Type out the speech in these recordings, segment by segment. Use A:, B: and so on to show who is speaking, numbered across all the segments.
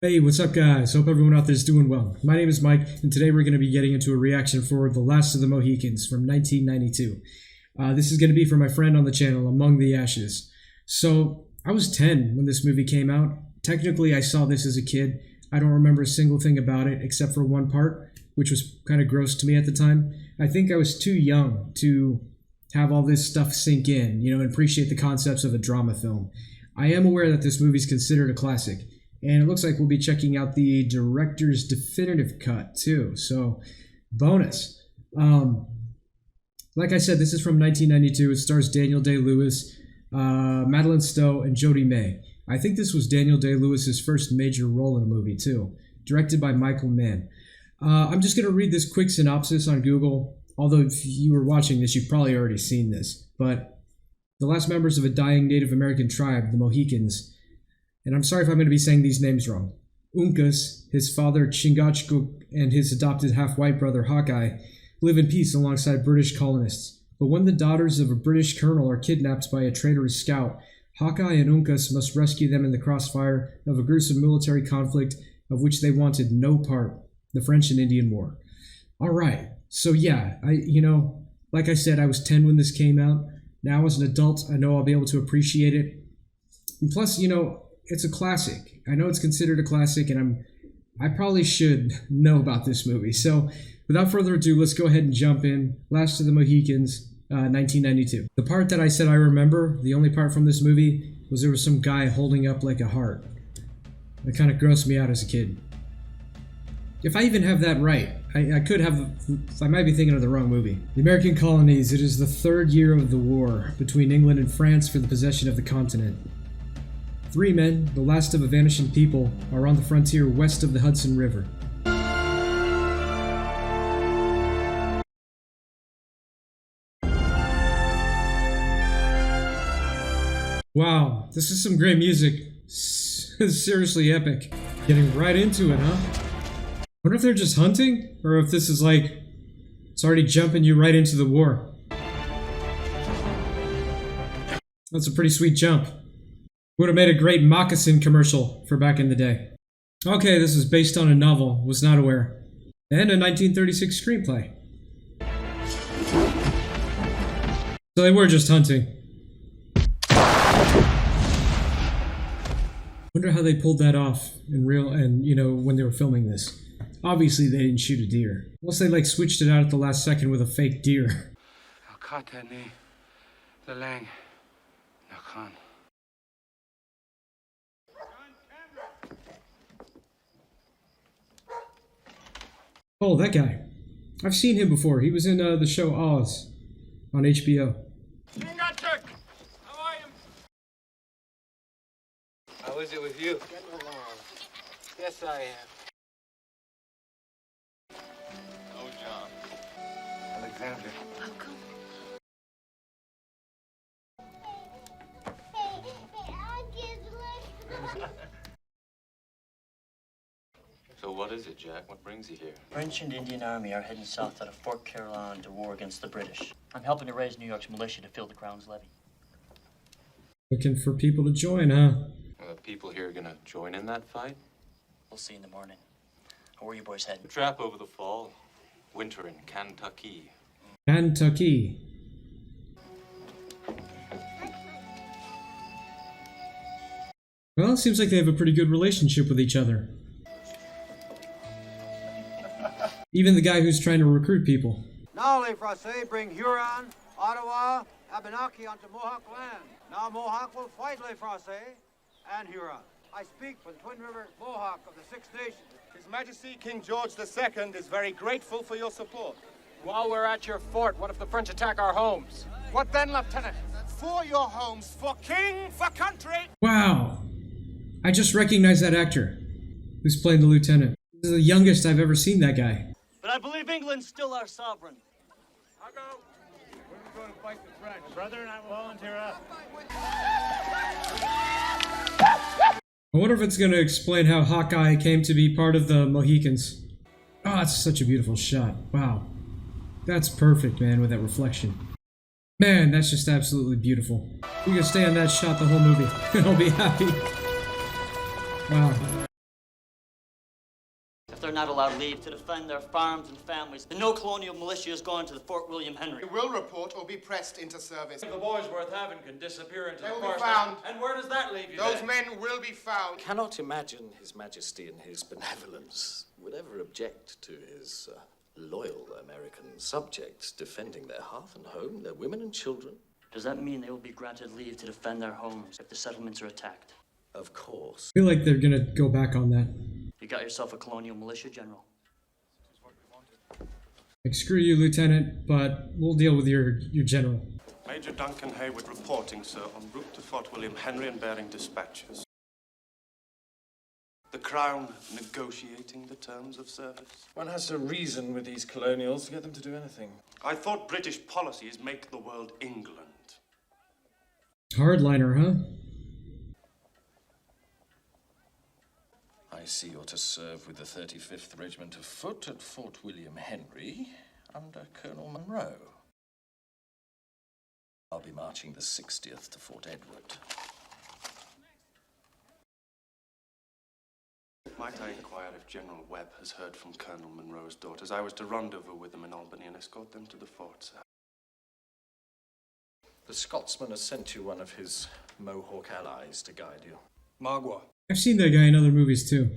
A: Hey, what's up guys? Hope everyone out there is doing well. My name is Mike, and today we're going to be getting into a reaction for The Last of the Mohicans from 1992. This is going to be for my friend on the channel, Among the Ashes. So, I was 10 when this movie came out. Technically, I saw this as a kid. I don't remember a single thing about it except for one part, which was kind of gross to me at the time. I think I was too young to have all this stuff sink in, and appreciate the concepts of a drama film. I am aware that this movie is considered a classic. And it looks like we'll be checking out the director's definitive cut too. So, bonus. Like I said, this is from 1992. It stars Daniel Day-Lewis, Madeline Stowe, and Jodie May. I think this was Daniel Day-Lewis's first major role in a movie too. Directed by Michael Mann. I'm just going to read this quick synopsis on Google. Although if you were watching this, you've probably already seen this. But the last members of a dying Native American tribe, the Mohicans, and I'm sorry if I'm going to be saying these names wrong. Uncas, his father Chingachgook, and his adopted half-white brother Hawkeye live in peace alongside British colonists. But when the daughters of a British colonel are kidnapped by a traitorous scout, Hawkeye and Uncas must rescue them in the crossfire of a gruesome military conflict of which they wanted no part, the French and Indian War. Alright, so yeah, like I said, I was 10 when this came out. Now as an adult, I know I'll be able to appreciate it. And plus, it's a classic. I know it's considered a classic, and I probably should know about this movie. So, without further ado, let's go ahead and jump in. Last of the Mohicans, 1992. The part that I said I remember, the only part from this movie, was there was some guy holding up like a heart. That kind of grossed me out as a kid. If I even have that right, I might be thinking of the wrong movie. The American colonies, it is the third year of the war between England and France for the possession of the continent. 3 men, the last of a vanishing people, are on the frontier west of the Hudson River. Wow, this is some great music. Seriously epic. Getting right into it, huh? I wonder if they're just hunting, or if this is like, it's already jumping you right into the war. That's a pretty sweet jump. Would have made a great moccasin commercial for back in the day. Okay, this is based on a novel, was not aware. And a 1936 screenplay. So they were just hunting. Wonder how they pulled that off in real, and when they were filming this. Obviously they didn't shoot a deer. Unless they switched it out at the last second with a fake deer. Oh, that guy. I've seen him before. He was in the show Oz on HBO.
B: How are you? How is it with you? Getting along. Yes, I am. Oh, John. Alexander. Welcome.
C: So what is it, Jack? What brings you here?
D: French and Indian Army are heading south out of Fort Caroline to war against the British. I'm helping to raise New York's militia to fill the Crown's levy.
A: Looking for people to join, huh?
C: Are the people here gonna join in that fight?
D: We'll see in the morning. Where are you boys heading?
C: The trap over the fall. Winter in Kentucky.
A: Kentucky. Well, it seems like they have a pretty good relationship with each other. Even the guy who's trying to recruit people.
E: Now, Les Français bring Huron, Ottawa, Abenaki onto Mohawk land. Now Mohawk will fight Les Français and Huron. I speak for the Twin River Mohawk of the Six Nations.
F: His Majesty King George II is very grateful for your support.
B: While we're at your fort, what if the French attack our homes? What then, Lieutenant?
F: For your homes, for king, for country.
A: Wow. I just recognized that actor who's playing the lieutenant. This is the youngest I've ever seen that guy.
D: But I believe England's still our sovereign.
F: I'll go. We're going to fight the French. Brother and I will volunteer up.
A: I wonder if it's going to explain how Hawkeye came to be part of the Mohicans. Oh, it's such a beautiful shot. Wow. That's perfect, man, with that reflection. Man, that's just absolutely beautiful. We can stay on that shot the whole movie, and I'll be happy. Wow.
D: they're not allowed leave to defend their farms and families, then no colonial militia is going to the Fort William Henry.
G: You will report or be pressed into service.
H: The boys worth having can disappear into
G: They
H: the
G: will be
H: forest.
G: found.
H: And where does that leave you
G: Those
H: then?
G: men will be found.
I: Cannot imagine His Majesty in his benevolence would ever object to his loyal American subjects defending their hearth and home, their women and children.
D: Does that mean they will be granted leave to defend their homes if the settlements are attacked?
I: Of course.
A: I feel like they're gonna go back on that.
D: You got yourself a colonial militia, General.
A: Like, screw you, Lieutenant, but we'll deal with your general.
J: Major Duncan Hayward reporting, sir, en route to Fort William Henry and bearing dispatches. The Crown negotiating the terms of service.
H: One has to reason with these colonials to get them to do anything.
J: I thought British policy is make the world England.
A: Hardliner, huh?
I: I see you're to serve with the 35th Regiment of Foot at Fort William Henry under Colonel Monroe. I'll be marching the 60th to Fort Edward.
J: Might I inquire if General Webb has heard from Colonel Monroe's daughters? I was to rendezvous with them in Albany and escort them to the fort, sir.
I: The Scotsman has sent you one of his Mohawk allies to guide you.
B: Magua.
A: I've seen that guy in other movies too.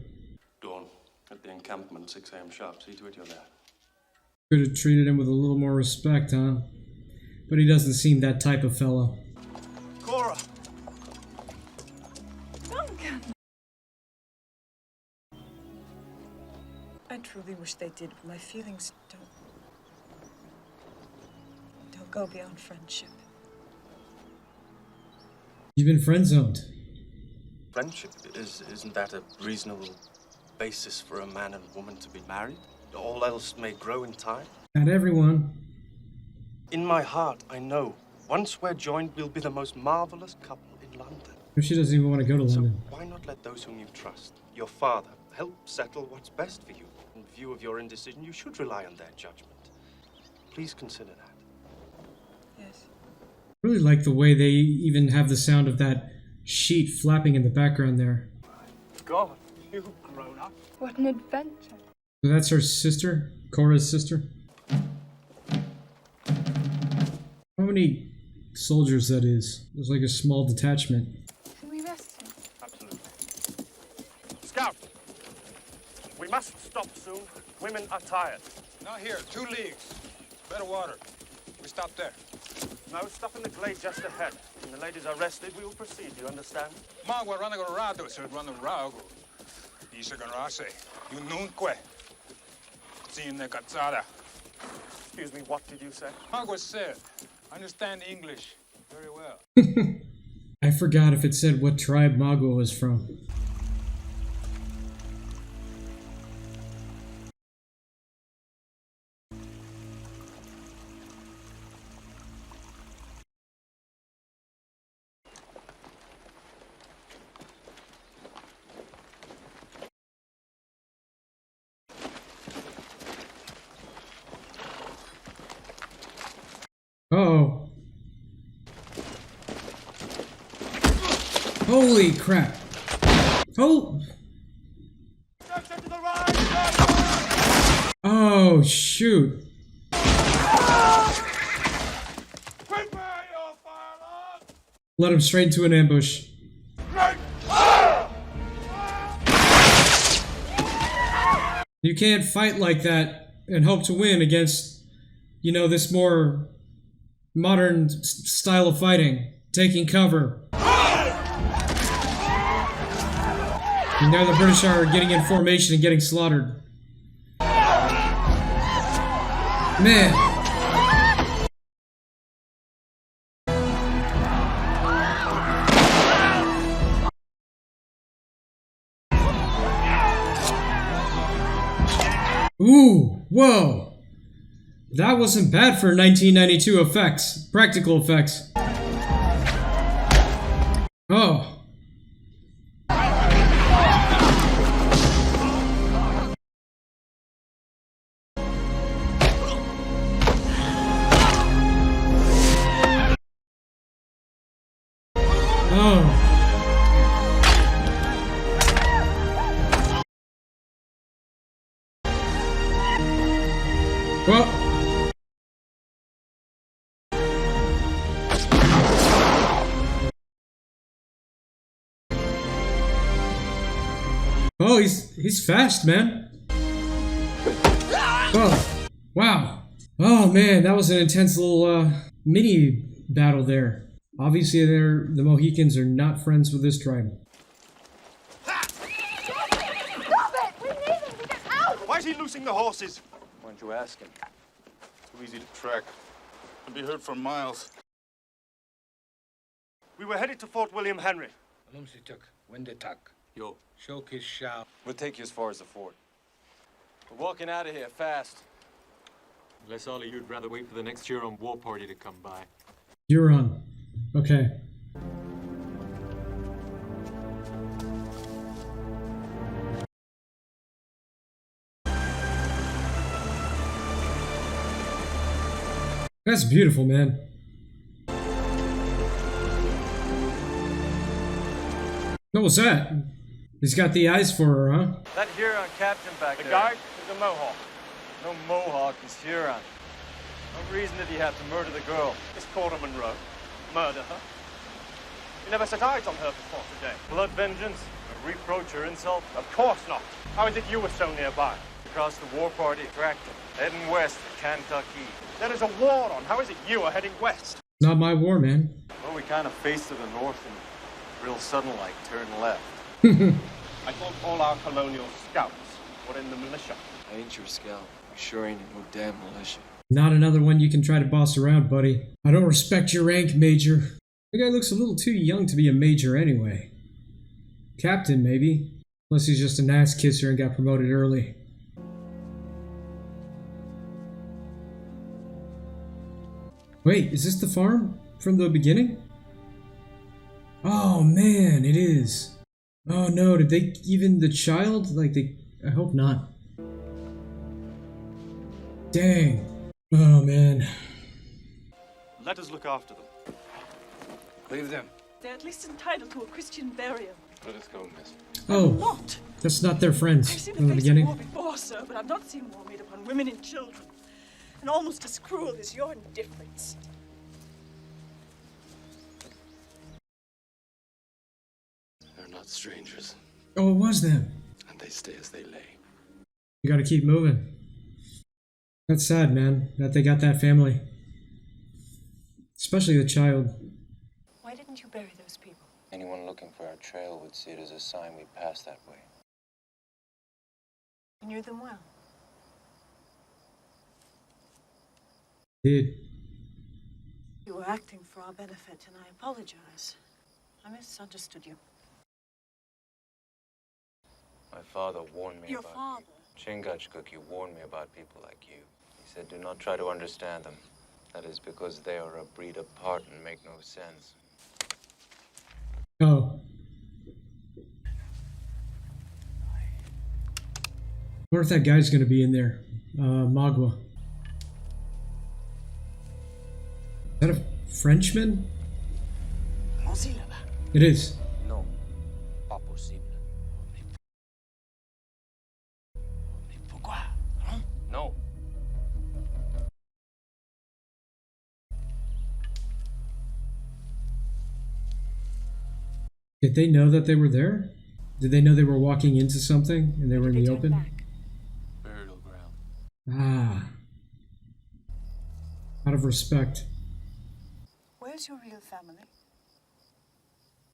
J: Dawn, at the encampment, 6 a.m. sharp. See to it you're there.
A: Could have treated him with a little more respect, huh? But he doesn't seem that type of fellow.
J: Cora!
K: Duncan! I truly wish they did, but my feelings don't go beyond friendship.
A: You've been friend-zoned.
J: Friendship, isn't that a reasonable basis for a man and woman to be married? All else may grow in time.
A: Not everyone.
J: In my heart, I know, once we're joined, we'll be the most marvelous couple in London.
A: She doesn't even want to go to
J: So
A: London.
J: why not let those whom you trust, your father, help settle what's best for you? In view of your indecision, you should rely on their judgment. Please consider that.
K: Yes.
A: I really like the way they even have the sound of that sheet flapping in the background there.
B: God, you've grown up.
K: What an adventure.
A: So that's her sister? Cora's sister? How many soldiers that is? It was like a small detachment.
K: Can we rest here?
J: Absolutely. Scout! We must stop soon. Women are tired.
B: Not here. 2 leagues. Better water. We stop there.
J: No, stop in the glade just ahead. When the ladies are rested, we will proceed. You understand?
B: Magua ranagorado, sir, ranarago. Isagarase. You nunque. Sin the cazzada.
J: Excuse me, what did you say?
B: Magua said, understand English very well.
A: I forgot if it said what tribe Magua was from. Uh-oh. Holy crap. Oh! Oh, shoot. Let him straight into an ambush. You can't fight like that and hope to win against, you know, this more modern style of fighting. Taking cover. And now the British are getting in formation and getting slaughtered. Man. Ooh, whoa. That wasn't bad for 1992 effects, practical effects. Oh. Oh. Well. Oh, he's fast, man. Oh, wow. Oh man, that was an intense little mini battle there. Obviously, the Mohicans are not friends with this tribe.
E: Stop it! We need him to get out!
J: Why is he loosing the horses?
C: Why don't you ask him?
F: Too easy to track. Can be heard for miles.
J: We were headed to Fort William Henry.
C: Yo,
B: Showcase shop.
C: we'll take you as far as the fort. We're walking out of here fast. Unless all of you'd rather wait for the next Huron war party to come by.
A: Huron. Okay. That's beautiful, man. What was that? He's got the eyes for her, huh?
H: That Huron captain back
J: The
H: there.
J: guard is a Mohawk.
H: No Mohawk, he's Huron. What reason did he have to murder the girl?
J: Miss Cora Monroe. Murder her. You never set eyes on her before today.
H: Blood vengeance? A reproach or insult?
J: Of course not. How is it you were so nearby?
H: Across the war party tractor, heading west for Kentucky.
J: There is a war on. How is it you are heading west?
A: Not my war, man.
H: Well, we kind of faced to the north and real sudden like turned left.
J: I thought all our colonial scouts were in the militia.
C: I ain't your scout. You sure ain't in no damn militia.
A: Not another one you can try to boss around, buddy. I don't respect your rank, Major. The guy looks a little too young to be a major anyway. Captain, maybe. Unless he's just an ass kisser and got promoted early. Wait, is this the farm from the beginning? Oh man, it is. Oh no, did they even the child? Like they I hope not. Dang. Oh man.
J: Let us look after them.
C: Leave them.
K: They're at least entitled to a Christian burial.
C: Let us go, miss.
A: Oh,
K: Not.
A: that's not their
K: I've
A: friends
K: seen
A: from
K: the
A: the
K: face of
A: beginning.
K: war before, sir, but I've not seen war made upon women and children. And almost as cruel as your indifference.
C: They're not strangers,
A: Oh, it was them.
C: and they stay as they lay.
A: You gotta keep moving. That's sad, man, that they got that family. Especially the child.
K: Why didn't you bury those people?
C: Anyone looking for our trail would see it as a sign we passed that way.
K: You knew them well.
A: Did.
K: You were acting for our benefit, and I apologize. I misunderstood you.
C: My father warned me
K: Your
C: about
K: father?
C: Chingachgook, he warned me about people like you. He said, do not try to understand them. That is because they are a breed apart and make no sense.
A: Oh. I wonder if that guy's gonna be in there. Magua. Is that a Frenchman? It is.
C: No, pas possible. No.
A: Did they know that they were there? Did they know they were walking into something and they were in the open?
C: Burial ground.
A: Ah. Out of respect.
K: Where's your real family?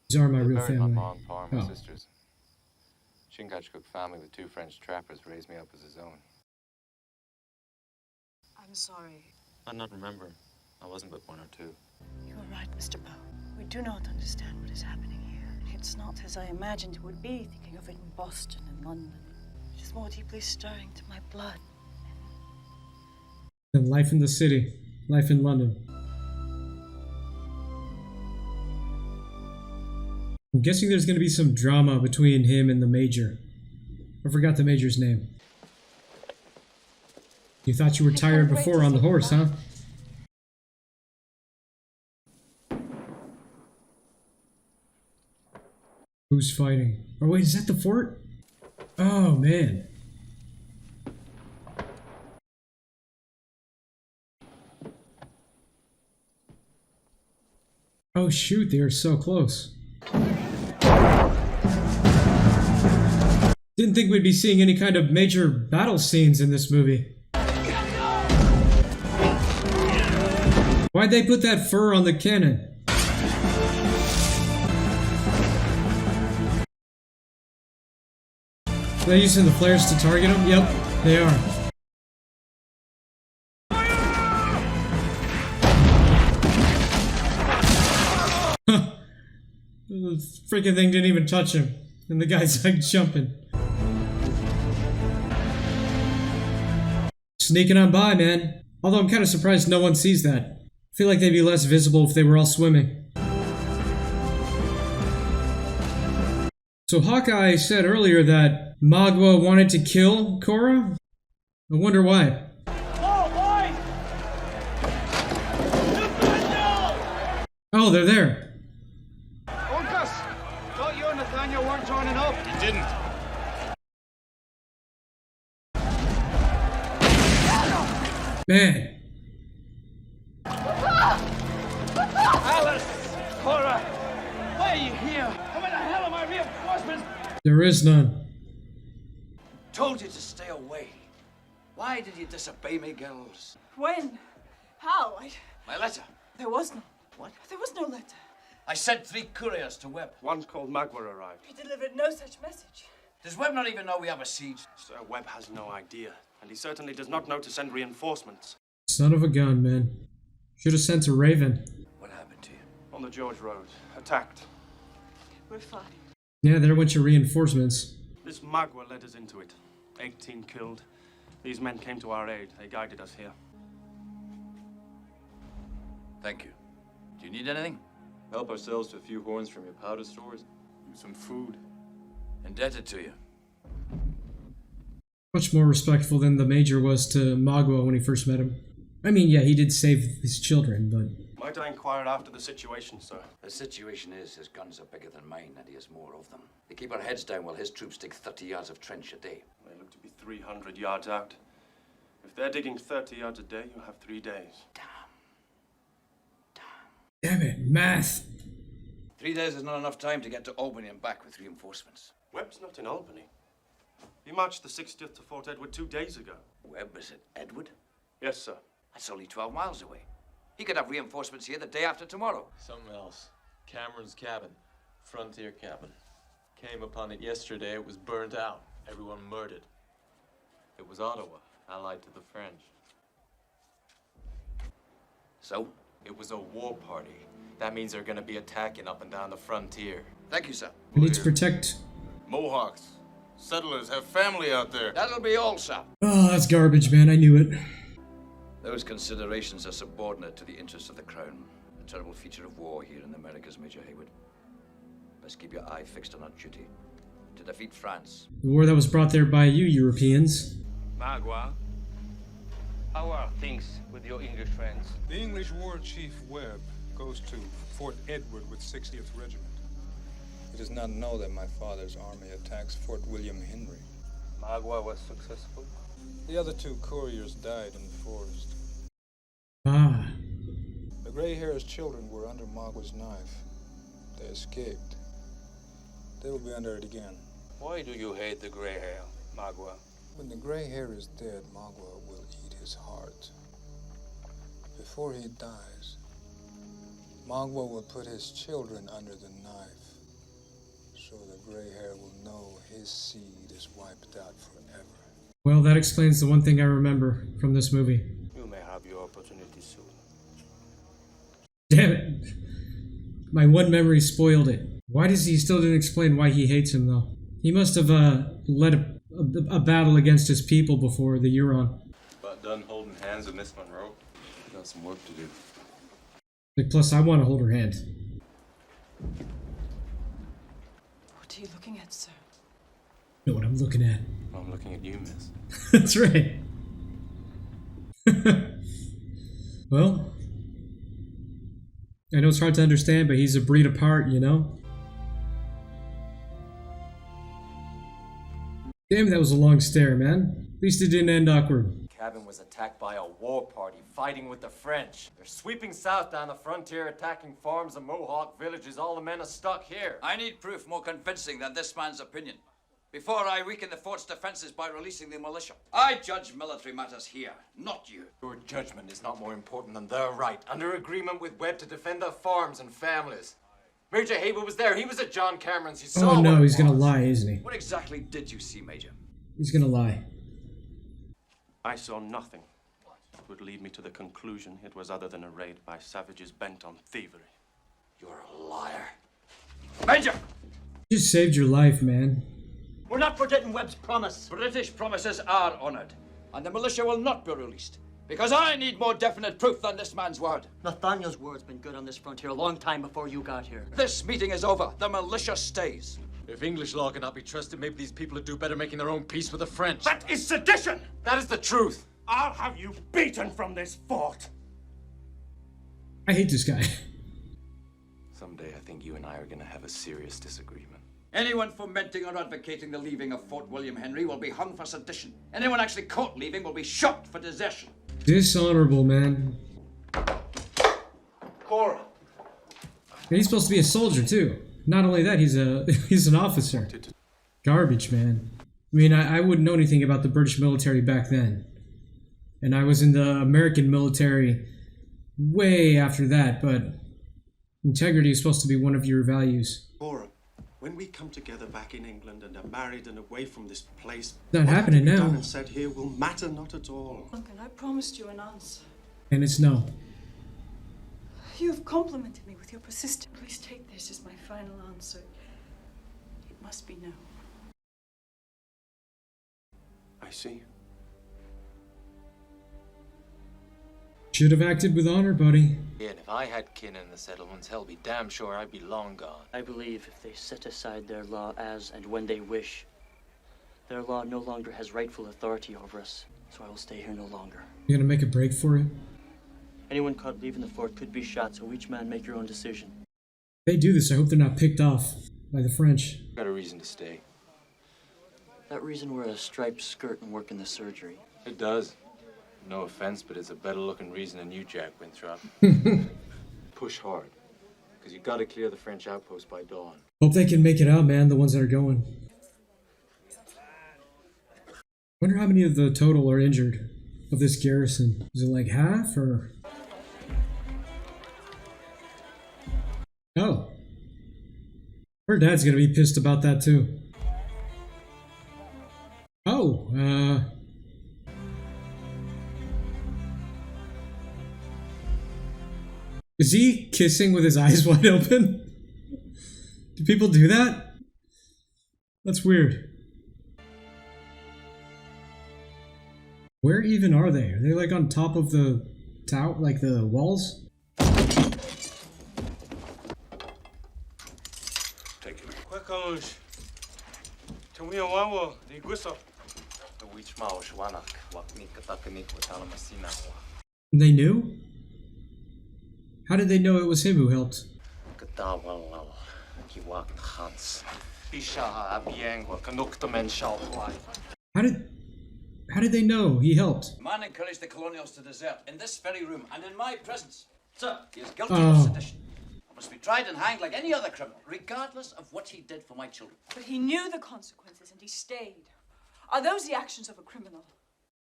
A: These are my
C: They
A: real
C: buried
A: family.
C: my mom, pa, and my
A: Oh.
C: sisters. Chingachgook family with 2 French trappers raised me up as his own.
K: I'm sorry.
C: I not remember. I wasn't but 1 or 2.
K: You are right, Mr. Poe. We do not understand what is happening here. It's not as I imagined it would be, thinking of it in Boston and London. It is more deeply stirring to my blood.
A: And life in the city. Life in London. I'm guessing there's going to be some drama between him and the Major. I forgot the Major's name. You thought you were tired before on the horse, huh? Who's fighting? Oh wait, is that the fort? Oh man. Oh shoot, they are so close. Didn't think we'd be seeing any kind of major battle scenes in this movie. Why'd they put that fur on the cannon? Are they using the flares to target them? Yep, they are. The freaking thing didn't even touch him. And the guy's like jumping. Sneaking on by, man. Although I'm kind of surprised no one sees that. I feel like they'd be less visible if they were all swimming. So Hawkeye said earlier that Magua wanted to kill Korra? I wonder why. Oh, they're there.
F: Uncas, thought you and Nathaniel weren't joining up. You didn't.
A: Man.
F: Alice! Cora! Why are you here? Where the hell are my reinforcements?
A: There is none.
L: Told you to stay away. Why did you disobey me, girls?
K: When? How?
L: My letter.
K: There was none.
L: What?
K: There was no letter.
L: I sent 3 couriers to Webb.
J: One called Magua arrived.
K: He delivered no such message.
L: Does Webb not even know we have a siege?
J: Sir, Webb has no idea, and he certainly does not know to send reinforcements.
A: Son of a gun, man. Should have sent a Raven.
L: What happened to you?
J: On the George Road. Attacked.
K: We're fine.
A: Yeah, there went your reinforcements.
J: This Magua led us into it. 18 killed. These men came to our aid. They guided us here.
L: Thank you. Do you need anything?
C: Help ourselves to a few horns from your powder stores.
L: Some food. Indebted to you.
A: Much more respectful than the Major was to Magua when he first met him. I mean, yeah, he did save his children, but...
J: Might I inquire after the situation, sir?
L: The situation is his guns are bigger than mine, and he has more of them. They keep our heads down while his troops dig 30 yards of trench a day.
J: They look to be 300 yards out. If they're digging 30 yards a day, you have 3 days.
A: Damn it, math.
L: 3 days is not enough time to get to Albany and back with reinforcements.
J: Webb's not in Albany. He marched the 60th to Fort Edward 2 days ago.
L: Webb is at Edward?
J: Yes, sir.
L: That's only 12 miles away. He could have reinforcements here the day after tomorrow.
M: Something else. Cameron's cabin. Frontier cabin. Came upon it yesterday. It was burnt out. Everyone murdered. It was Ottawa, allied to the French.
L: So?
M: It was a war party. That means they're gonna be attacking up and down the frontier.
L: Thank you, sir.
A: We need to protect...
N: Mohawks. Settlers have family out there.
L: That'll be all, sir.
A: Oh, that's garbage, man. I knew it.
L: Those considerations are subordinate to the interests of the Crown. A terrible feature of war here in the Americas, Major Hayward. Best keep your eye fixed on our duty. To defeat France.
A: The war that was brought there by you, Europeans.
B: Magua, how are things with your English friends?
O: The English War Chief Webb goes to Fort Edward with 60th Regiment. He does not know that my father's army attacks Fort William Henry.
B: Magua was successful?
O: The other 2 couriers died in the forest.
A: Ah.
O: The gray-hairs children were under Magua's knife. They escaped. They will be under it again.
B: Why do you hate the gray hair, Magua?
O: When the gray hair is dead, Magua will eat his heart. Before he dies, Magua will put his children under the knife, so the gray hair will know his seed is wiped out forever.
A: Well, that explains the one thing I remember from this movie.
B: You may have your opportunity soon.
A: Damn it. My one memory spoiled it. Why does he still didn't explain why he hates him, though? He must have led a battle against his people before the Euron.
M: But done holding hands with Miss Monroe. We got some work to do.
A: Like, plus, I want to hold her hand.
K: What are you looking at, sir?
A: You know what I'm looking at.
M: I'm looking at you, miss.
A: That's right. Well, I know it's hard to understand, but he's a breed apart, you know? Damn, that was a long stare, man. At least it didn't end awkward.
B: cabin was attacked by a war party fighting with the French. They're sweeping south down the frontier, attacking farms and Mohawk villages. All the men are stuck here.
L: I need proof more convincing than this man's opinion. Before I weaken the fort's defenses by releasing the militia. I judge military matters here, not you.
B: Your judgment is not more important than their right, under agreement with Webb, to defend their farms and families. Major Haywood was there. He was at John Cameron's. He saw
A: Oh no,
B: what
A: he's
B: it
A: gonna
B: was.
A: lie, isn't he?
L: What exactly did you see, Major?
A: He's gonna lie.
J: I saw nothing that would lead me to the conclusion it was other than a raid by savages bent on thievery.
L: You're a liar. Major!
A: You just saved your life, man.
D: We're not forgetting Webb's promise.
L: British promises are honored, and the militia will not be released, because I need more definite proof than this man's word.
D: Nathaniel's word's been good on this frontier a long time before you got here.
L: This meeting is over. The militia stays.
B: If English law cannot be trusted, maybe these people would do better making their own peace with the French.
J: That is sedition!
B: That is the truth.
J: I'll have you beaten from this fort.
A: I hate this guy.
C: Someday I think you and I are gonna have a serious disagreement.
L: Anyone fomenting or advocating the leaving of Fort William Henry will be hung for sedition. Anyone actually caught leaving will be shot for desertion.
A: Dishonorable, man.
J: Cora.
A: And he's supposed to be a soldier too. Not only that, he's an officer. Garbage, man. I mean, I wouldn't know anything about the British military back then. And I was in the American military way after that, but integrity is supposed to be one of your values.
J: Cora, when we come together back in England and are married and away from this place,
A: Not happening now.
J: done and said here will matter not at all.
K: Duncan, I promised you an answer.
A: And it's no.
K: You've complimented me with your persistence. Please take this as my final answer. It must be no.
J: I see.
A: Should have acted with honor, buddy.
C: Yeah, and if I had kin in the settlements, hell, be damn sure I'd be long gone.
D: I believe if they set aside their law as and when they wish, their law no longer has rightful authority over us, so I will stay here no longer.
A: You gonna make a break for it?
D: Anyone caught leaving the fort could be shot, so each man make your own decision.
A: If they do this, I hope they're not picked off by the French.
C: Got a reason to stay.
D: That reason wear a striped skirt and work in the surgery.
C: It does. No offense, but it's a better looking reason than you, Jack Winthrop. Push hard, because you gotta clear the French outpost by dawn.
A: Hope they can make it out, man, the ones that are going. Wonder how many of the total are injured of this garrison. Is it like half, or? Oh. Her dad's gonna be pissed about that too. Oh, is he kissing with his eyes wide open? Do people do that? That's weird. Where even are they? Are they like on top of the tower, like the walls?
J: Take it. Quekos. Tumia wawo, the guiso.
C: The witch mao shwanak, waknik katakanit watalamasina.
A: They knew? How did they know it was him who helped?
C: Katawal, kiwak Hans. Isha abiengwa, kanuktamen shalwai.
A: How did they know he helped?
L: The man encouraged the colonials to desert in this very room and in my presence. Sir, he is guilty
A: Oh.
L: of sedition. He must be tried and hanged like any other criminal, regardless of what he did for my children.
K: But he knew the consequences and he stayed. Are those the actions of a criminal?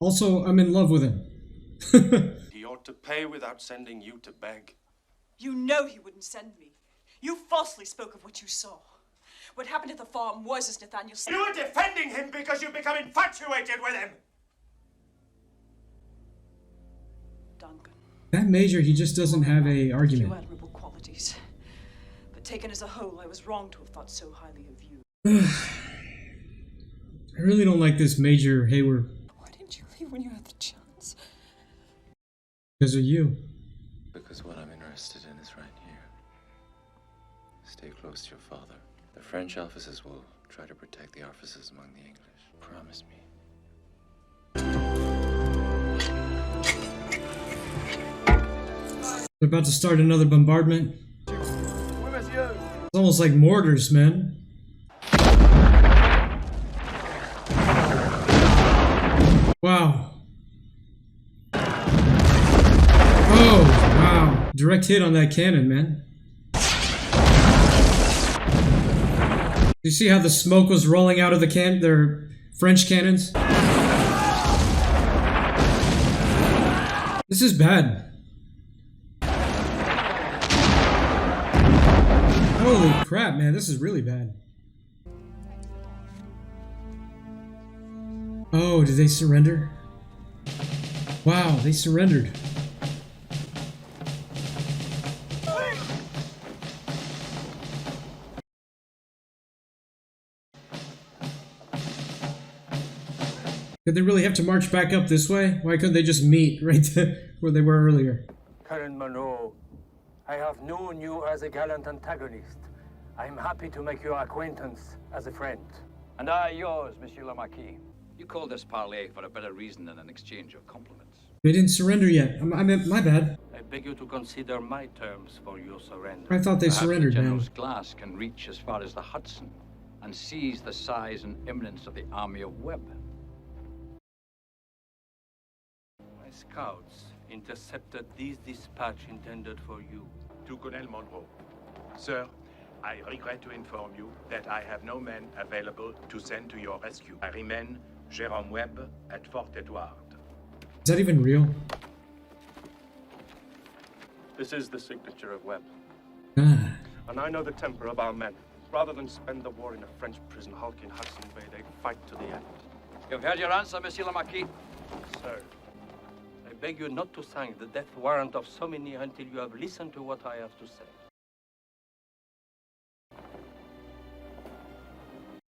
A: Also, I'm in love with him.
J: He ought to pay without sending you to beg.
K: You know he wouldn't send me. You falsely spoke of what you saw. What happened at the farm was as Nathaniel said.
J: You are defending him because you become infatuated with him.
K: Duncan.
A: That major, he just doesn't have a
K: Few
A: argument.
K: admirable qualities. But taken as a whole, I was wrong to have thought so highly of you.
A: I really don't like this Major Hayward.
K: Why didn't you leave when you had the chance?
A: Because of you.
C: Because what I'm interested in is right here. Stay close to your father. The French officers will try to protect the officers among the English. Promise me.
A: They're about to start another bombardment. It's almost like mortars, man. Wow. Direct hit on that cannon, man. You see how the smoke was rolling out of their French cannons? This is bad. Holy crap, man, this is really bad. Oh, did they surrender? Wow, they surrendered. Did they really have to march back up this way? Why couldn't they just meet right there where they were earlier?
P: Colonel Monroe, I have known you as a gallant antagonist. I am happy to make your acquaintance as a friend.
L: And I yours, Monsieur le Marquis. You called this parley for a better reason than an exchange of compliments.
A: They didn't surrender yet. I meant, my bad.
P: I beg you to consider my terms for your surrender.
A: I thought they surrendered,
L: the
A: man.
L: General's glass can reach as far as the Hudson and seize the size and imminence of the army of Webb.
P: My scouts intercepted this dispatch intended for you.
J: To Colonel Monroe. Sir, I regret to inform you that I have no men available to send to your rescue. I remain Jérôme Webb at Fort Edward.
A: Is that even real?
J: This is the signature of Webb.
A: Ah.
J: And I know the temper of our men. Rather than spend the war in a French prison hulk in Hudson Bay, they fight to the end.
L: You've heard your answer, Monsieur le Marquis.
P: Sir, I beg you not to sign the death warrant of so many until you have listened to what I have to say.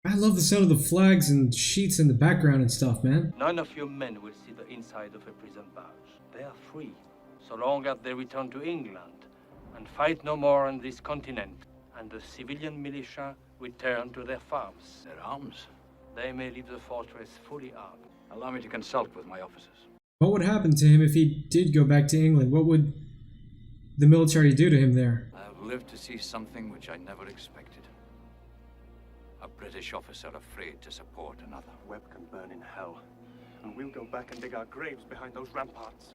A: I love the sound of the flags and sheets in the background and stuff, man.
P: None of your men will see the inside of a prison barge. They are free, so long as they return to England and fight no more on this continent, and the civilian militia return to their farms.
L: Their arms?
P: They may leave the fortress fully armed.
L: Allow me to consult with my officers.
A: What would happen to him if he did go back to England? What would the military do to him there?
L: I've lived to see something which I never expected. A British officer afraid to support another.
J: Webb can burn in hell, and we'll go back and dig our graves behind those ramparts.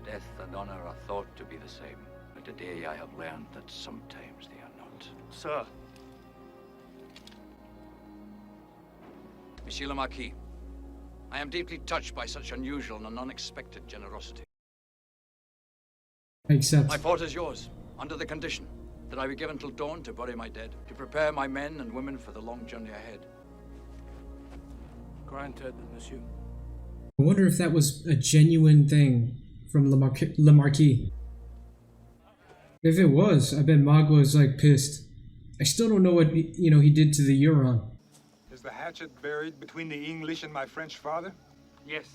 L: Death and honor are thought to be the same, but today I have learned that sometimes they are not.
J: Sir.
L: Monsieur le Marquis, I am deeply touched by such unusual and unexpected generosity.
A: I accept.
L: My fort is yours, under the condition that I be given till dawn to bury my dead, to prepare my men and women for the long journey ahead.
P: Granted, monsieur.
A: I wonder if that was a genuine thing from Le Marquis. If it was, I bet Magua was like pissed. I still don't know what he did to the Huron.
O: Is the hatchet buried between the English and my French father?
P: Yes.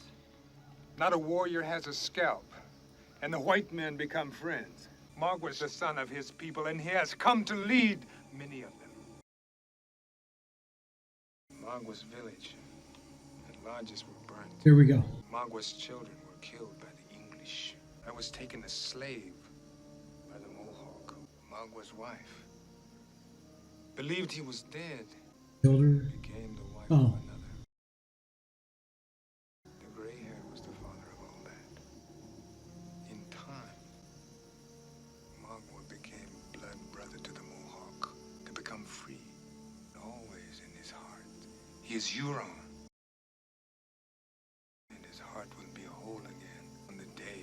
O: Not a warrior has a scalp, and the white men become friends. Magwa's the son of his people, and he has come to lead many of them. Magwa's village and lodges were burnt.
A: Here we go.
O: Magwa's children were killed by the English. I was taken as slave by the Mohawk. Magwa's wife believed he was dead.
A: Killed her.
O: Became the wife
A: Oh.
O: of another. The gray hair was the father of all that. In time, Magua became blood brother to the Mohawk to become free. Always in his heart, he is Huron. And his heart will be whole again on the day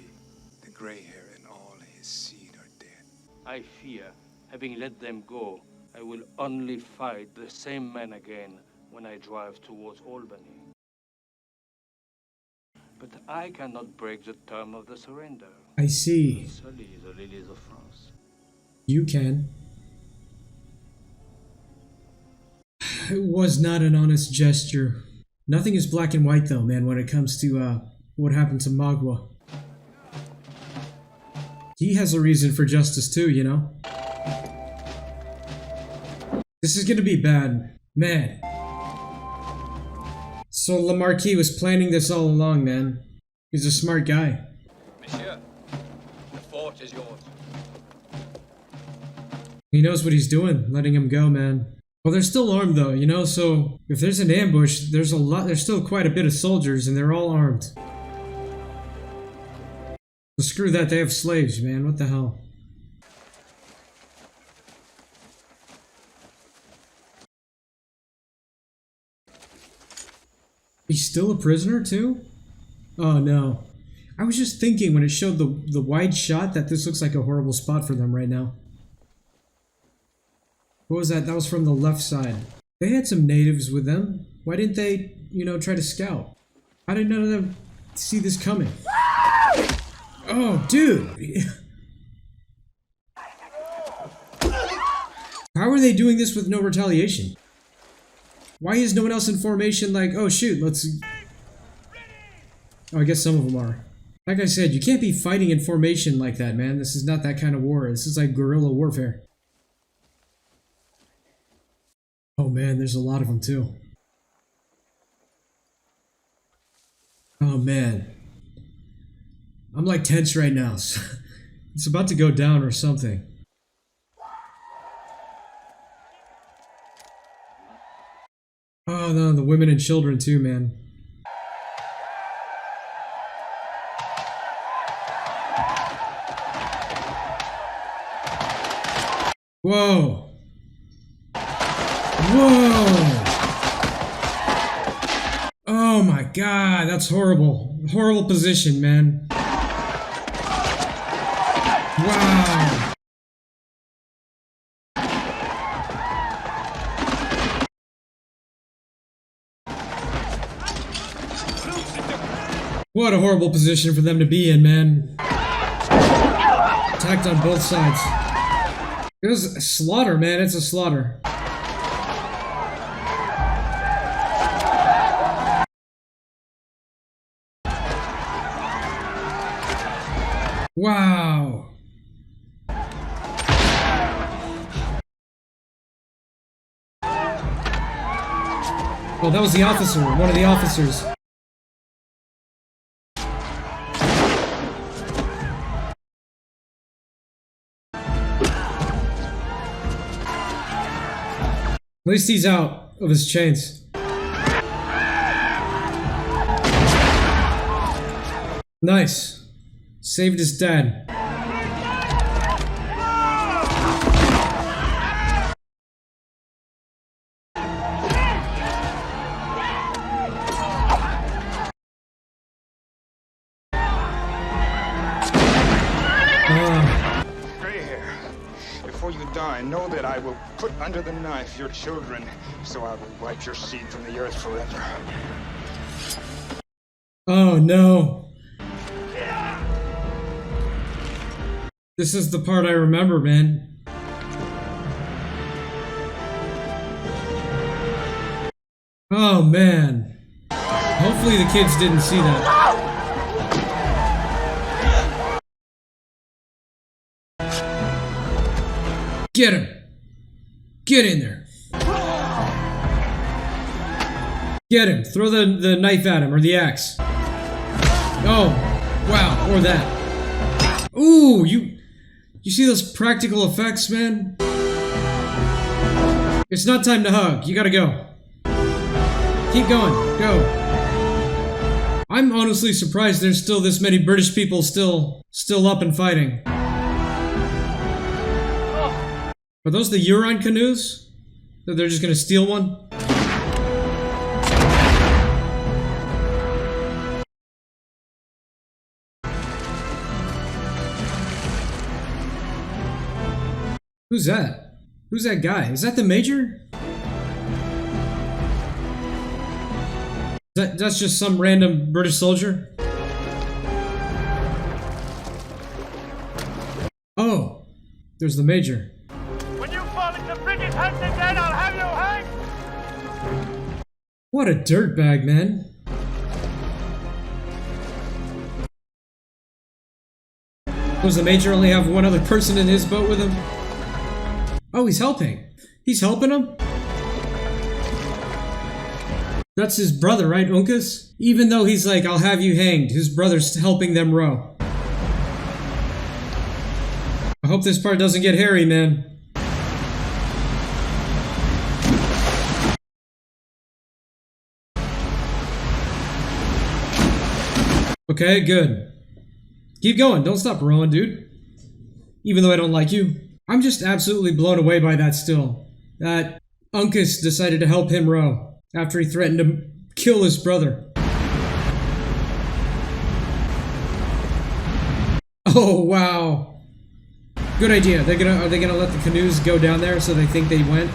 O: the gray hair and all his seed are dead.
P: I fear, having let them go, I will only fight the same men again when I drive towards Albany. But I cannot break the term of the surrender.
A: I see.
P: Sully the lilies of France.
A: You can. It was not an honest gesture. Nothing is black and white though, man, when it comes to what happened to Magua. He has a reason for justice too, you know? This is gonna be bad. Man. So Le Marquis was planning this all along, man. He's a smart guy.
L: Monsieur, the fort is yours.
A: He knows what he's doing, letting him go, man. Well, they're still armed though, you know, so if there's an ambush, there's still quite a bit of soldiers and they're all armed. Screw that, they have slaves, man. What the hell? He's still a prisoner, too? Oh, no. I was just thinking when it showed the wide shot that this looks like a horrible spot for them right now. What was that? That was from the left side. They had some natives with them. Why didn't they, you know, try to scout? How did none of them see this coming? Oh, dude! How are they doing this with no retaliation? Why is no one else in formation like, oh shoot, let's... Oh, I guess some of them are. Like I said, you can't be fighting in formation like that, man. This is not that kind of war. This is like guerrilla warfare. Oh man, there's a lot of them too. Oh man. I'm like tense right now. It's about to go down or something. Oh no, the women and children too, man. Whoa. Whoa. Oh my god, that's horrible. Horrible position, man. Wow. What a horrible position for them to be in, man. Attacked on both sides. It was a slaughter, man. It's a slaughter. Wow. Oh, that was the officer. One of the officers. At least he's out of his chains. Nice. Saved his dad.
Q: Gray hair. Before you die, know that I will put under the knife your children, so I will wipe your seed from the earth forever.
A: Oh no. This is the part I remember, man. Oh man. Hopefully the kids didn't see that. Get him! Get in there! Get him! Throw the knife at him, or the axe. Oh, wow, or that. Ooh, you see those practical effects, man? It's not time to hug, you gotta go. Keep going, go. I'm honestly surprised there's still this many British people still up and fighting. Are those the Huron canoes? That they're just gonna steal one? Who's that? Who's that guy? Is that the major? That's just some random British soldier? Oh, there's the major.
F: British hands again, I'll have you hanged!
A: What a dirtbag, man. Does the major only have one other person in his boat with him? Oh, he's helping. He's helping him? That's his brother, right, Uncas? Even though he's like, I'll have you hanged, his brother's helping them row. I hope this part doesn't get hairy, man. Okay, good. Keep going. Don't stop rowing, dude. Even though I don't like you. I'm just absolutely blown away by that still. That Uncas decided to help him row after he threatened to kill his brother. Oh, wow. Good idea. Are they gonna let the canoes go down there so they think they went?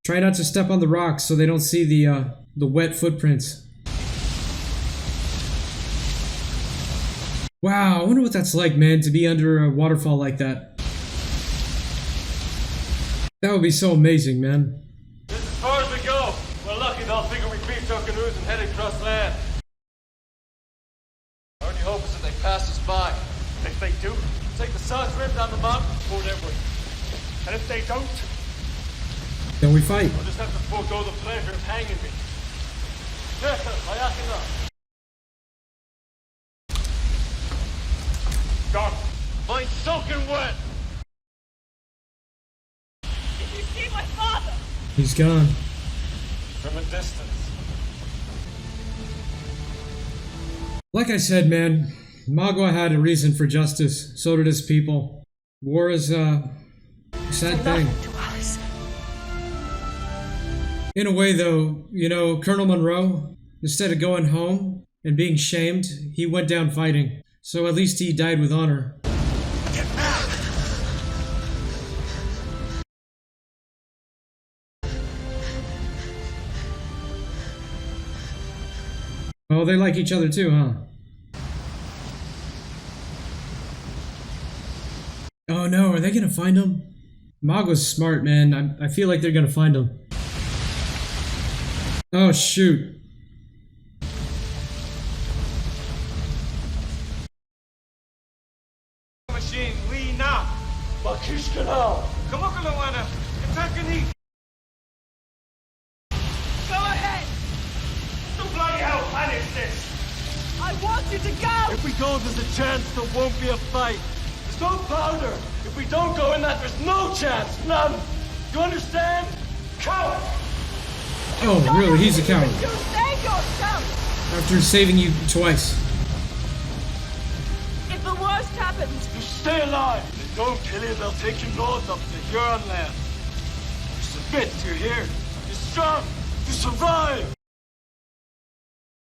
A: Try not to step on the rocks so they don't see the wet footprints. Wow, I wonder what that's like, man, to be under a waterfall like that. That would be so amazing, man.
M: This is as far as we go. We're lucky they'll figure we beached our canoes and headed across land. Our only hope is that they pass us by.
F: If they do,
M: Take the south rim down the mountain before their way.
F: and if they don't,
A: Then we fight.
M: I'll just have to forego the pleasure of hanging me.
F: gone.
M: Mine's soaking wet.
K: Did you see my father?
A: He's gone.
M: From a distance.
A: Like I said, man, Magua had a reason for justice. So did his people. War is a sad thing. In a way, though, you know, Colonel Monroe, instead of going home and being shamed, he went down fighting. So at least he died with honor. Oh, they like each other too, huh? Oh no, are they gonna find him? Magua's smart, man. I feel like they're gonna find him. Oh shoot.
F: Machine, we now.
M: Bakishkanal.
F: Kamukalawena, Katakani.
K: Go ahead!
F: The bloody hell planet is this?
K: I want you to go!
M: If we go, there's a chance there won't be a fight. There's no powder. If we don't go in that, there's no chance. None. You understand? Coward!
A: Oh, really? He's a coward.
K: You save yourself!
A: After saving you twice.
K: If the worst happens,
M: You stay alive. If they don't kill you, they'll take you north up to Huron land. You submit, you hear? You're strong. You survive.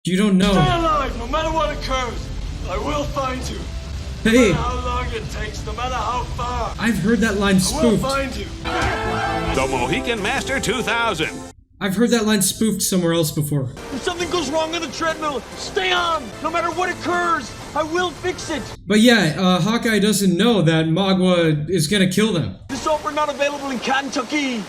A: You don't know.
M: Stay alive, no matter what occurs. I will find you. No
A: Hey.
M: matter how long it takes, no matter how far.
A: I've heard that line
M: I will
A: spoofed.
M: find you.
R: The Mohican Master 2000.
A: I've heard that line spoofed somewhere else before.
F: If something goes wrong on the treadmill, stay on! No matter what occurs, I will fix it!
A: But yeah, Hawkeye doesn't know that Magua is gonna kill them.
F: This offer not available in Kentucky!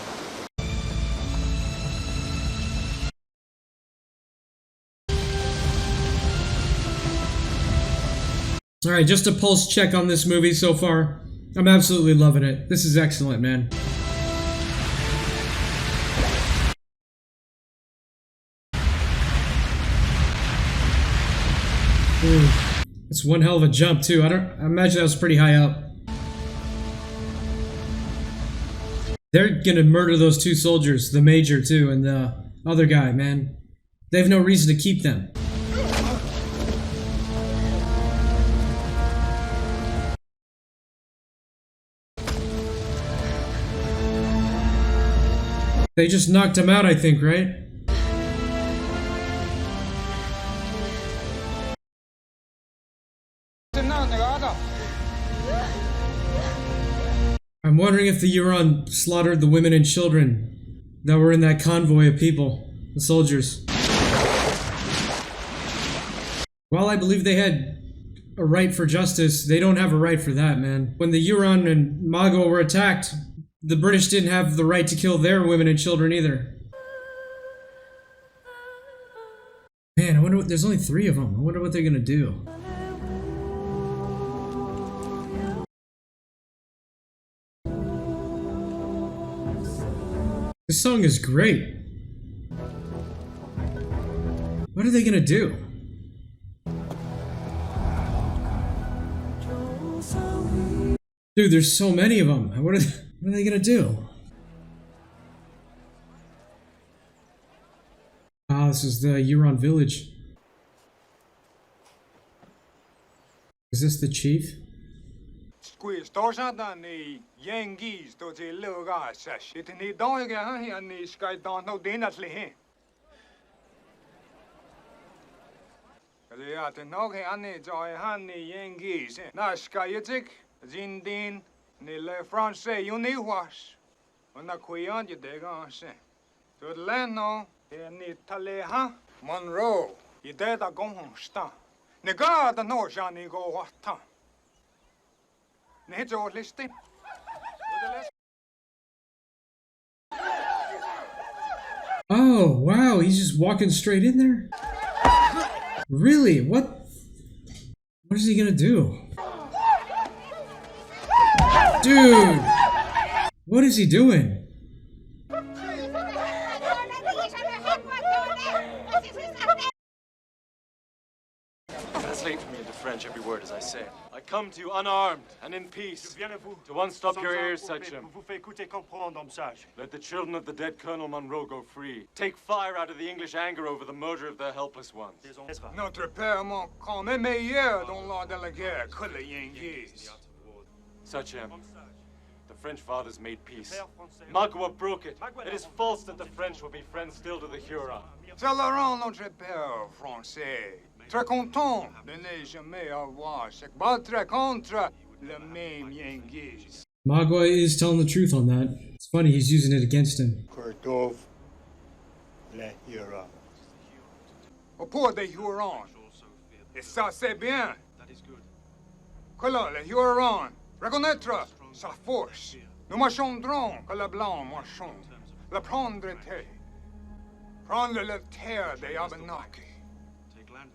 A: Alright, just a pulse check on this movie so far. I'm absolutely loving it. This is excellent, man. Ooh, that's one hell of a jump too. I imagine that was pretty high up. They're gonna murder those two soldiers, the major too, and the other guy, man. They have no reason to keep them. They just knocked him out, I think, right? I'm wondering if the Huron slaughtered the women and children that were in that convoy of people, the soldiers. While I believe they had a right for justice, they don't have a right for that, man. When the Huron and Magua were attacked, the British didn't have the right to kill their women and children either. Man, I wonder what, there's only 3 of them. I wonder what they're gonna do. This song is great. What are they gonna do? Dude, there's so many of them. What are they gonna do? Wow, this is the Huron village. Is this the chief?
Q: Squeeze dorsatan ni Yankees to the loga sash. It ni doga and ni sky don't know dinatly he. Ja, the noge anni joy hanni Yankees. Na sky yitik, zindin, ni le français uni was. On a kuyan you dega se. To the land no, ni taleha, Monroe. You dead a gong sta. Ni God no jani go what ta.
A: Oh, wow, he's just walking straight in there? Really? What is he gonna do? Dude! What is he doing?
M: Translate for me into French every word as I say it. I come to you unarmed and in peace. To unstop your ears, Sachem. Let the children of the dead Colonel Monroe go free. Take fire out of the English anger over the murder of their helpless ones.
Q: Notre père mon quand est meilleur dans l'art de la guerre que les Yankees.
M: Sachem, the French fathers made peace. Magua broke it. It is false that the French will be friends still to the Huron.
Q: Tolerant notre père français. Très content de ne jamais avoir se battre contre le même Yankees.
A: Magua is telling the truth on that. It's funny, he's using it against him.
Q: Cortov, les Hurons. Au pour des Hurons. Et ça, c'est bien. Que là, les Hurons, reconnaître sa force. Nous marchandrons que le blanc marchand. Le prendre prendre la terre des Abenaki.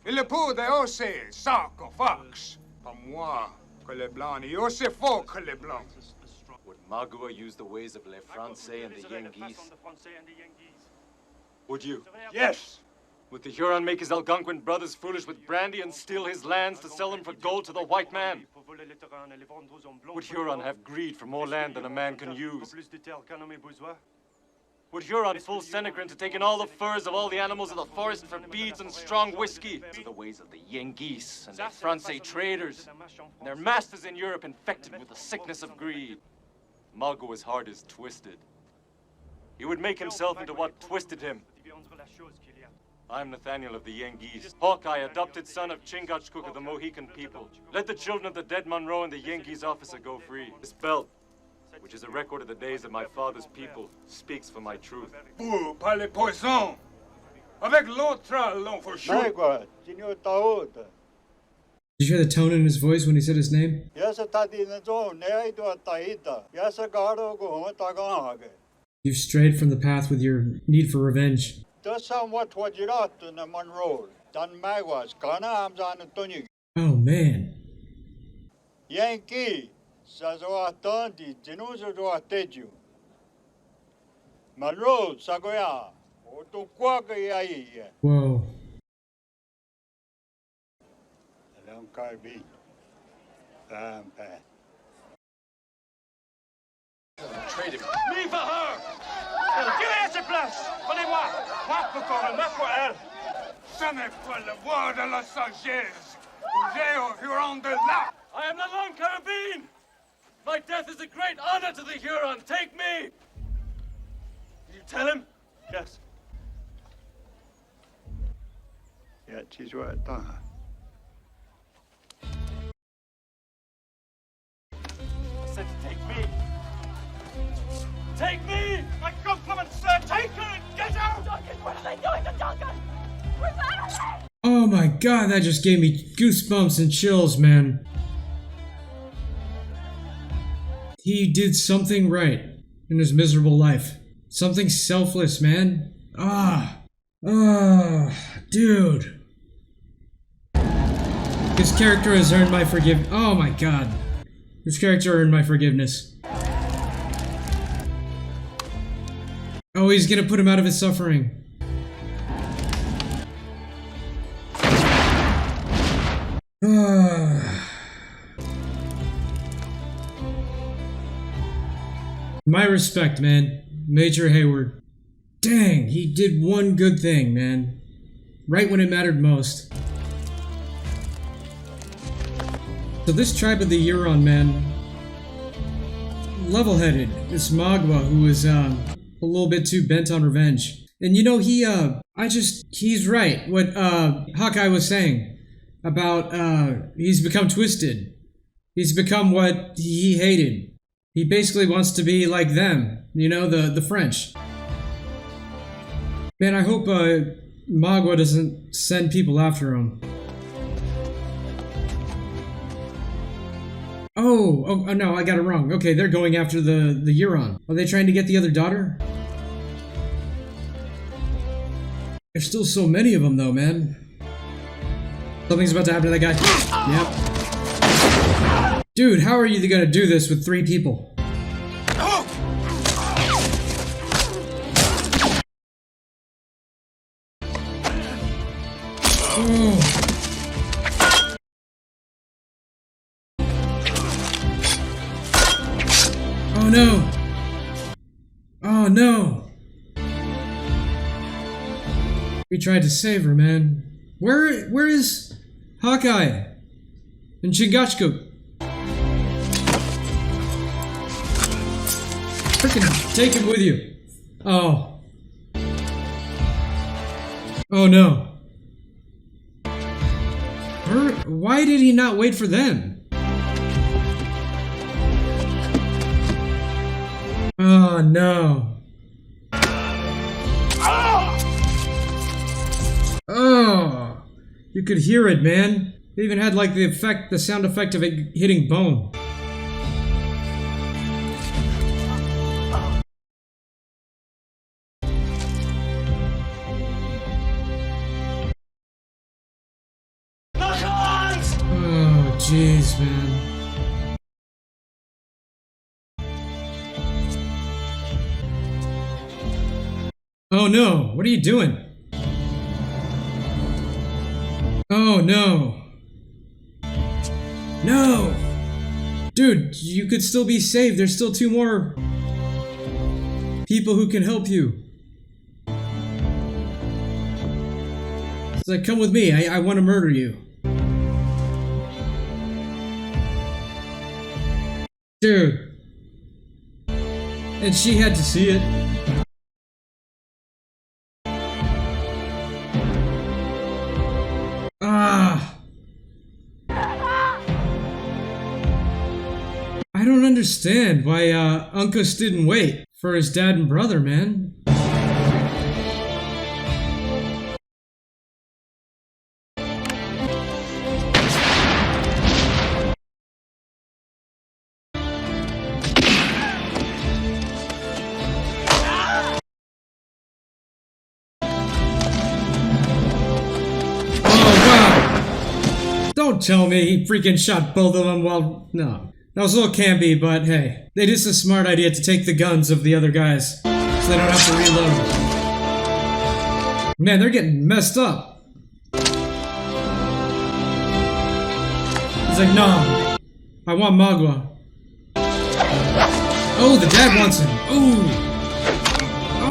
Q: Il le peut aussi, sac en fax. Pas moi, que les blancs, et aussi fort que les blancs.
M: Would Magua use the ways of les Français and the Yengeese? Would you?
Q: Yes.
M: Would the Huron make his Algonquin brothers foolish with brandy and steal his lands to sell them for gold to the white man? Would Huron have greed for more land than a man can use? Would Huron fool Senegrin to take in all the furs of all the animals of the forest for beads and strong whiskey? These are the ways of the Yengeese and the Francais traders, and their masters in Europe infected with the sickness of greed. Magua's heart is twisted. He would make himself into what twisted him. I'm Nathaniel of the Yengeese, Hawkeye, adopted son of Chingachgook of the Mohican people. Let the children of the dead Monroe and the Yengeese officer go free. This belt, which is a record of the days of my father's people, speaks for my truth.
Q: Vous parlez poison. Avec l'autre langue for sure.
A: Did you hear the tone in his voice when he said his name? You've strayed from the path with your need for revenge. Oh, man.
S: Yankee, Sazoatan di Genuzo Monroe, Sagoya, Otoquaga Yai.
A: Whoa.
S: Along Carby.
M: Trade him.
F: Leave for her! Tirez à ses places! Prenez-moi! Moi, Cocorin, moi, pour elle!
Q: Ça n'est pas le voix de la sagesse. J'ai au Huron de là.
M: I am not long Carabine! My death is a great honor to the Huron. Take me! Did you tell him?
F: Yes.
S: Yeah, she's right there.
M: I said to take me. Take me!
F: My compliments, sir! Take her and get out! Duncan, what are they doing to Duncan? Where's that?
A: Oh my god, that just gave me goosebumps and chills, man. He did something right in his miserable life. Something selfless, man. Dude. His character has earned my forgiveness. Oh my god. His character earned my forgiveness. Oh, he's gonna put him out of his suffering. My respect, man. Major Hayward. Dang, he did one good thing, man. right when it mattered most. So this tribe of the Huron, man, level-headed. This Magua who is a little bit too bent on revenge. And you know, he's right. What Hawkeye was saying about he's become twisted. He's become what he hated. He basically wants to be like them, you know, the French. Man, I hope Magua doesn't send people after him. Oh, no, I got it wrong. Okay, they're going after the Huron. Are they trying to get the other daughter? There's still so many of them, though, man. Something's about to happen to that guy. Yep. Dude, how are you gonna do this with 3 people? Oh. Oh no! Oh no! We tried to save her, man. Where is Hawkeye and Chingachgook? Freaking take him with you. Oh. Oh no. Why did he not wait for them? Oh no. Oh, you could hear it, man. They even had like the sound effect of it hitting bone. Oh, jeez, man. Oh no, what are you doing? Oh no. No! Dude, you could still be saved. There's still 2 more people who can help you. It's like, come with me. I want to murder you. Dude. And she had to see it. Ah. I don't understand why Uncas didn't wait for his dad and brother, man. Don't tell me he freaking shot both of them while... No. That was a little campy, but hey. It is a smart idea to take the guns of the other guys, so they don't have to reload. Man, they're getting messed up. He's like, no. I want Magua. Oh, the dad wants him. Oh.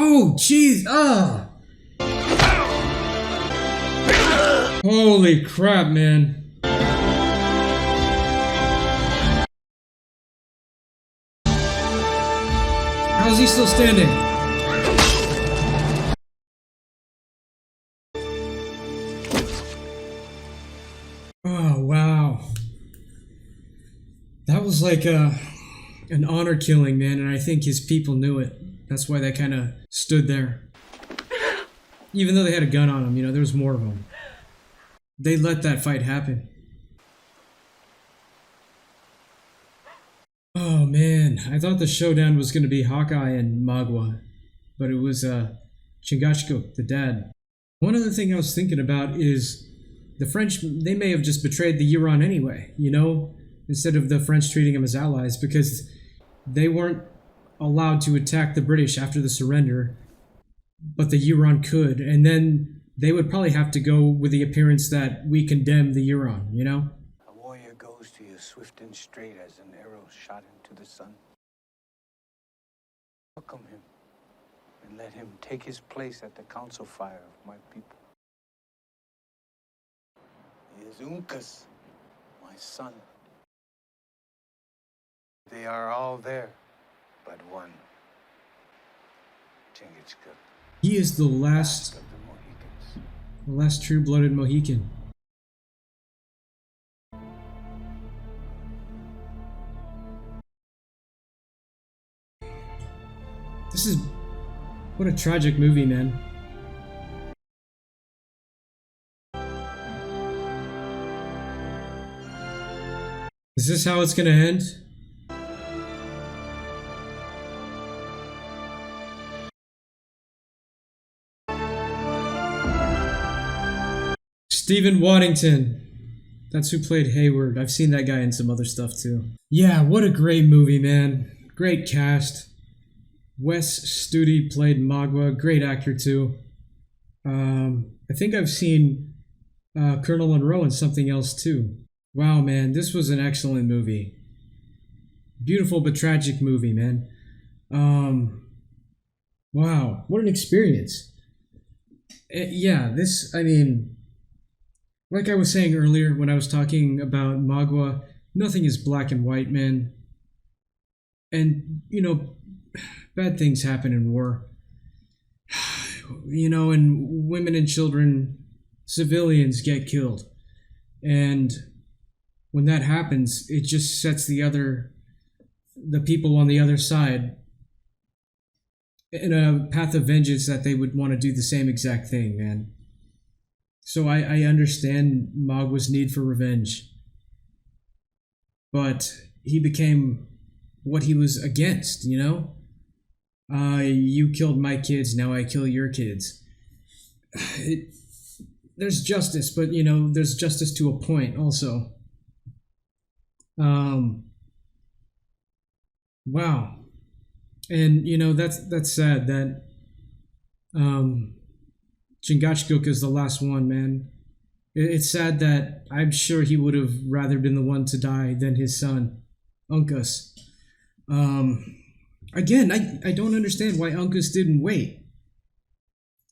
A: Oh, jeez. Ah. Holy crap, man. How is he still standing? Oh, wow. That was like an honor killing, man, and I think his people knew it. That's why they kind of stood there. Even though they had a gun on them, you know, there was more of them. They let that fight happen. Oh man, I thought the showdown was going to be Hawkeye and Magua, but it was Chingachgook, the dad. One other thing I was thinking about is the French, they may have just betrayed the Huron anyway, you know, instead of the French treating them as allies, because they weren't allowed to attack the British after the surrender, but the Huron could, and then they would probably have to go with the appearance that we condemn the Huron, you know?
O: A warrior goes to you swift and straight as an arrow shot into the sun. Welcome him and let him take his place at the council fire of my people.
S: is Uncas, my son. They are all there, but one. Chingachgook.
A: He is the last true-blooded Mohican. This is... what a tragic movie, man. Is this how it's gonna end? Stephen Waddington. That's who played Hayward. I've seen that guy in some other stuff too. Yeah, what a great movie, man. Great cast. Wes Studi played Magua. Great actor too. I think I've seen Colonel Monroe in something else too. Wow, man, this was an excellent movie. Beautiful but tragic movie, man. Wow, what an experience. Yeah, this, I mean, like I was saying earlier when I was talking about Magua, nothing is black and white, man. And, you know, bad things happen in war. You know, and women and children, civilians get killed. And when that happens, it just sets the people on the other side in a path of vengeance that they would want to do the same exact thing, man. So I understand Magua's need for revenge. But he became what he was against, you know? You killed my kids, now I kill your kids. There's justice, but, you know, there's justice to a point also. Wow. And, you know, that's sad that Chingachgook is the last one, man. It's sad that I'm sure he would have rather been the one to die than his son, Uncas. Again, I don't understand why Uncas didn't wait.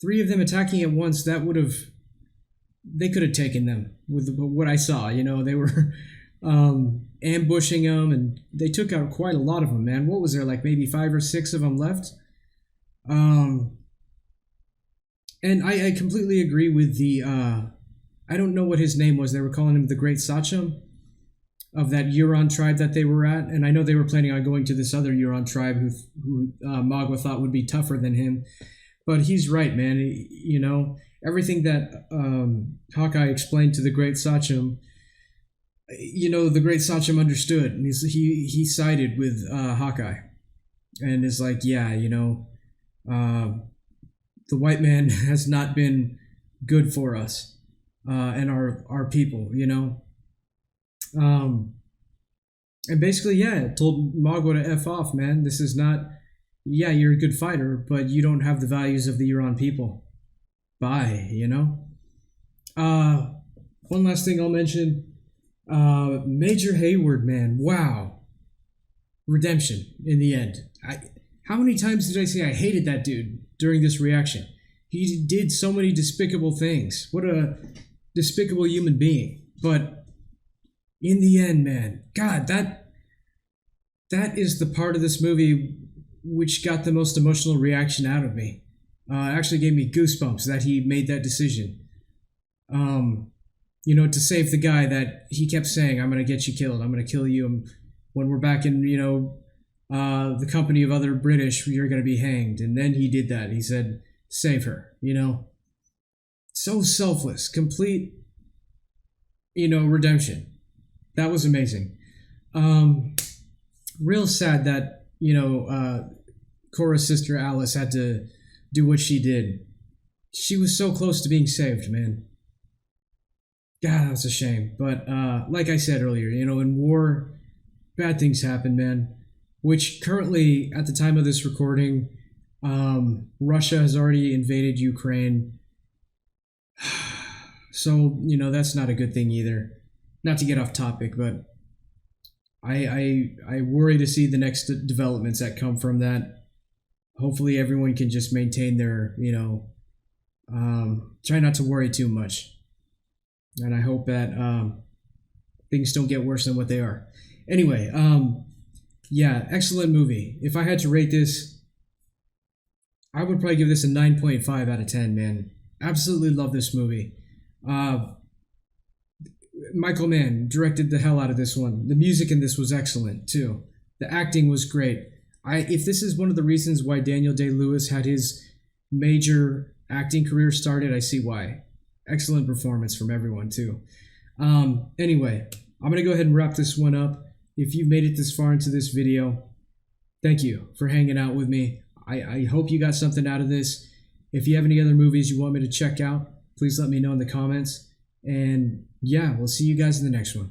A: 3 of them attacking at once, they could have taken them with what I saw. You know, they were ambushing them, and they took out quite a lot of them, man. What was there, like maybe 5 or 6 of them left? And I completely agree with the, I don't know what his name was. They were calling him the Great Sachem of that Huron tribe that they were at. And I know they were planning on going to this other Huron tribe who Magua thought would be tougher than him. But he's right, man. You know, everything that Hawkeye explained to the Great Sachem, you know, the Great Sachem understood. And he sided with Hawkeye. And is like, yeah, you know, the white man has not been good for us and our people, you know. And basically, yeah, told Magua to F off, man. This is not, yeah, you're a good fighter, but you don't have the values of the Huron people. Bye, you know. One last thing I'll mention. Major Hayward, man, wow. Redemption in the end. How many times did I say I hated that dude during this reaction? He did so many despicable things. What a despicable human being. But in the end, man, God, that is the part of this movie which got the most emotional reaction out of me. Actually gave me goosebumps that he made that decision. You know, to save the guy that he kept saying, I'm going to get you killed. I'm going to kill you. When we're back in, you know, the company of other British, you're going to be hanged. And then he did that. He said, save her, you know. So selfless, complete, you know, redemption. That was amazing. Real sad that, you know, Cora's sister Alice had to do what she did. She was so close to being saved, man. God, that's a shame. But like I said earlier, you know, in war, bad things happen, man. Which currently, at the time of this recording, Russia has already invaded Ukraine. So, you know, that's not a good thing either. Not to get off topic, but I worry to see the next developments that come from that. Hopefully everyone can just maintain their, you know, try not to worry too much. and I hope that things don't get worse than what they are. Anyway, yeah, excellent movie. If I had to rate this, I would probably give this a 9.5 out of 10, man. Absolutely love this movie. Michael Mann directed the hell out of this one. The music in this was excellent, too. The acting was great. If this is one of the reasons why Daniel Day-Lewis had his major acting career started, I see why. Excellent performance from everyone, too. Anyway, I'm going to go ahead and wrap this one up. If you've made it this far into this video, thank you for hanging out with me. I hope you got something out of this. If you have any other movies you want me to check out, please let me know in the comments. And yeah, we'll see you guys in the next one.